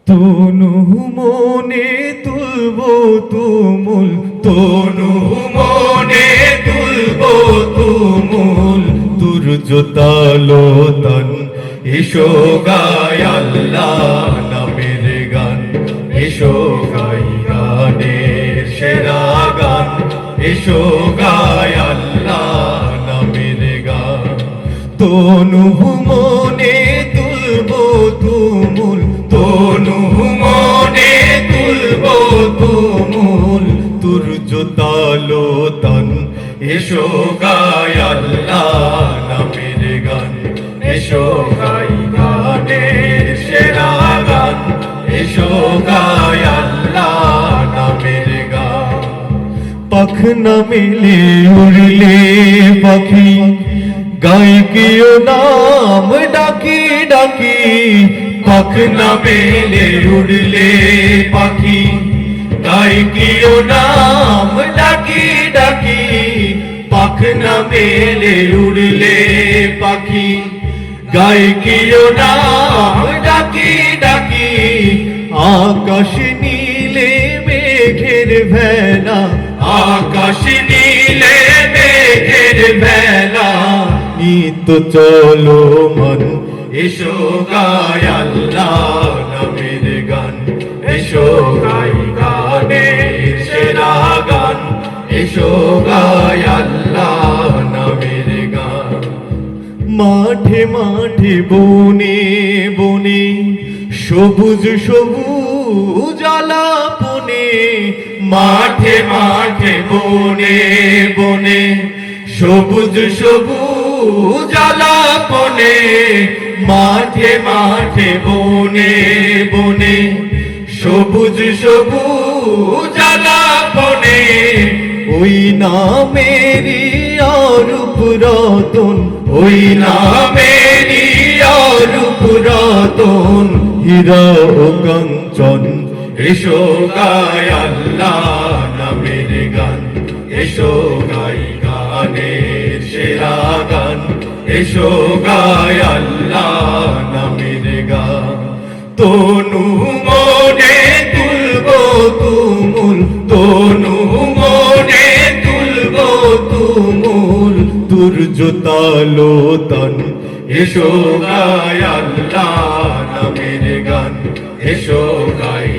তনু মনে তুলবো তুমুল, তনু মনে তুলবো তুমুল, দুর্জতালো তন এসো গায় আল্লাহ নামের গান, এসো গাই গানের সেরা গান, এসো গায় আল্লাহ নামের গান। তনু মনে তুলবো তুমুল, তনু মনে তুলবো তুমুল, দুর্জতালো তন এসো গায় আল্লাহ নামের গান, এসো গাই গানের সেরা গান, এসো গায় আল্লাহ নামের গান। পাখনা মেলে উড়লে পাখি, গায়কিও নাম ডাকি ডাকি, পাখনা মেলে উড়লে পাখি, গায়কিও নাম ডাকি ডাকি, পাখনা মেলে উড়লে পাখি, গায়কিও নাম ডাকি ডাকি। আকাশ নীলে মেঘের ভেলা, আকাশ নীলে মেঘের ভেলা, নিত চলো মন এসো গায় আল্লাহ নামের গান, এসো গাই গানের সেরা গান, এসো গায় আল্লাহ নামের গান। মাঠে মাঠে বনে বনে সবুজ সবুজ আলাপনে, মাঠে মাঠে বনে বনে সবুজ সবুজ আলাপনে, মাঠে মাঠে বনে বনে সবুজ সবুজ আলাপনে, ওই নামেরই অরূপ রতন, ওই নামেরই অরূপ রতন, হীরা ও কাঞ্চন, এসো গায় আল্লাহ নামের গান, এসো গাই গানের সেরা গান, এসো গায় আল্লাহ নামের গান। তনু মনে তুলবো তুমুল, তনু মনে তুলবো তুমুল, দুর্জতালো তন এসো গায় আল্লাহ নামের গান, এসো গাই